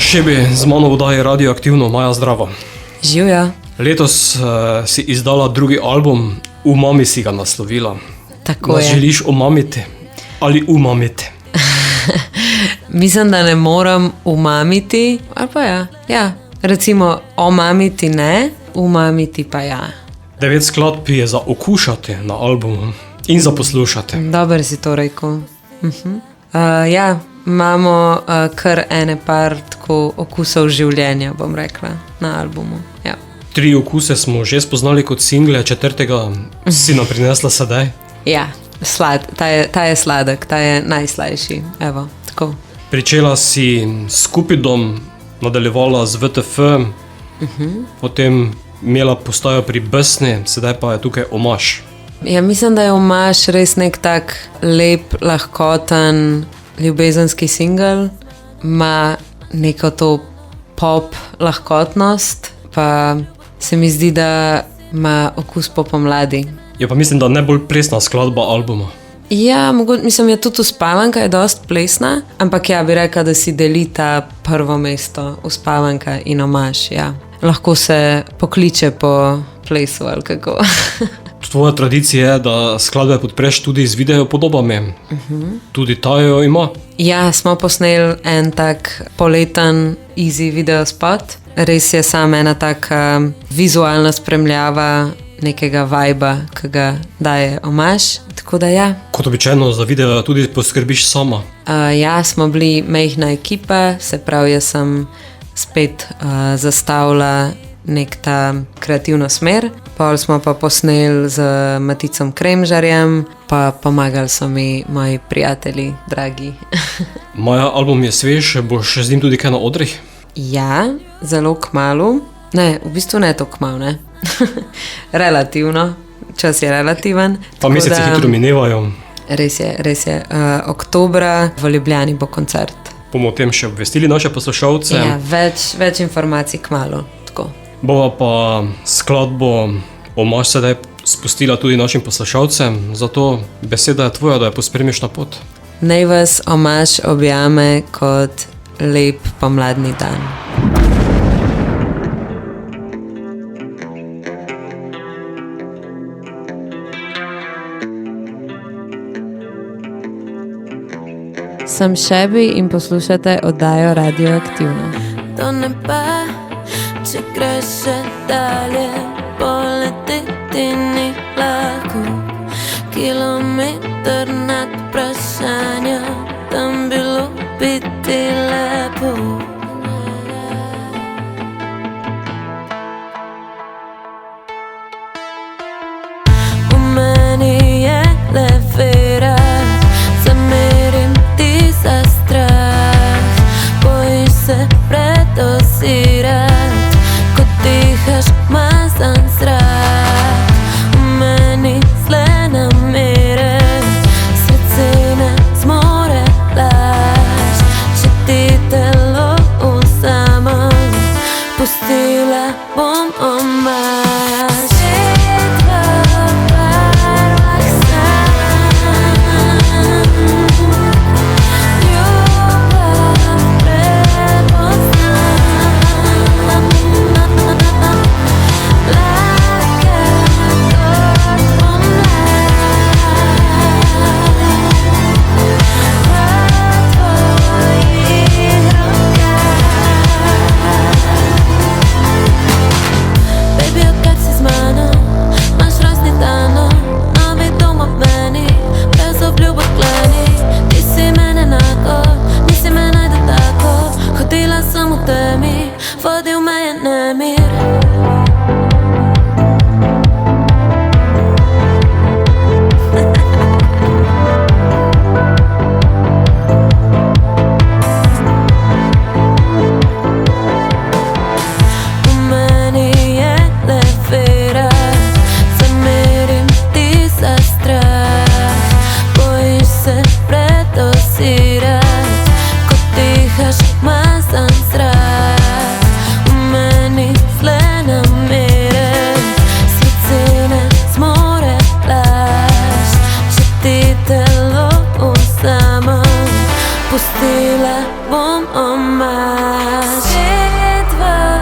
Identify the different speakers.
Speaker 1: Šebi, z mano vdaje Radioaktivno, Maja zdravo.
Speaker 2: Živja.
Speaker 1: Letos si izdala drugi album, Umami si ga naslovila.
Speaker 2: Tako
Speaker 1: Nas
Speaker 2: je.
Speaker 1: želiš omamiti ali umamiti?
Speaker 2: Mislim, da ne moram umamiti, ali pa ja. Recimo omamiti ne, umamiti pa ja.
Speaker 1: 9 skladb je za okušati na albumu in za poslušati.
Speaker 2: Dobro si to rekel. Ja, imamo kar ene par tako okusov življenja, bom rekla, na albumu. Ja.
Speaker 1: 3 okuse smo že spoznali kot single, 4. si nam prinesla sedaj.
Speaker 2: Ja, ta je sladek, ta je najslajši. Evo, tako.
Speaker 1: Pričela si s Cupidom, nadaljevala z VTF, potem imela postajo pri Besni, sedaj pa je tukaj Omaž.
Speaker 2: Ja, mislim, da je Omaž res nek tak lep, lahkoten, ljubezenski singel. Ima neko to pop lahkotnost, pa se mi zdi, da ima okus po pomladi.
Speaker 1: Je pa mislim, da najbolj plesna skladba albuma.
Speaker 2: Ja, mislim, je tudi Uspavanka je dosti plesna, ampak ja, bi rekla, da si delita prvo mesto Uspavanka in Omaž, ja. Lahko se pokliče po plesu ali kako.
Speaker 1: Tvoja tradicija je, da skladbe podpreš tudi z videopodobami. Tudi ta jo ima.
Speaker 2: Ja, smo posneli en tak poleten easy video spot. Res je samo ena taka vizualna spremljava nekega viba, ki ga daje Omaž. Tako da ja.
Speaker 1: Kot običajno za video tudi poskrbiš sama.
Speaker 2: Ja, smo bili majhna ekipa, se pravi, jaz sem spet zastavila nek ta kreativno smer. Pol smo pa posneli z Maticom Kremžarjem, pa pomagali so mi moji prijatelji, dragi.
Speaker 1: Maja, album je svež, boš z njim tudi kaj na odrih?
Speaker 2: Ja, zelo kmalu. Ne, v bistvu ne to kmalu, ne. Relativno, čas je relativen.
Speaker 1: Pa meseci hitro minevajo.
Speaker 2: Res je. Oktobra v Ljubljani bo koncert.
Speaker 1: Bomo o tem še obvestili naše poslušalce.
Speaker 2: Ja, več informacij kmalu, tako.
Speaker 1: Bova pa skladbo Omaž sedaj spustila tudi našim poslušalcem, zato beseda je tvoja, da jo pospremiš na pot.
Speaker 2: Naj vas Omaž objame kot lep pomladni dan. Sem Šebi in poslušate oddajo Radioaktivno.
Speaker 3: Do neba, če greš še dalje, poleteti ni lahko. Kilometer nad vprašanja, tam bilo biti lepo. V meni je le vera, zamerim ti za strah. Bojiš se predozirati, ko dihaš mazan zrak. V meni zle namere, srce ne zmore laž. Če ti telo vzamem, pustila bom Omaž. Svet v barvah sanj, ljubav prepoznam. Lahke kot pomlad, v tvojih rokah. Baby, bom oma. Spet v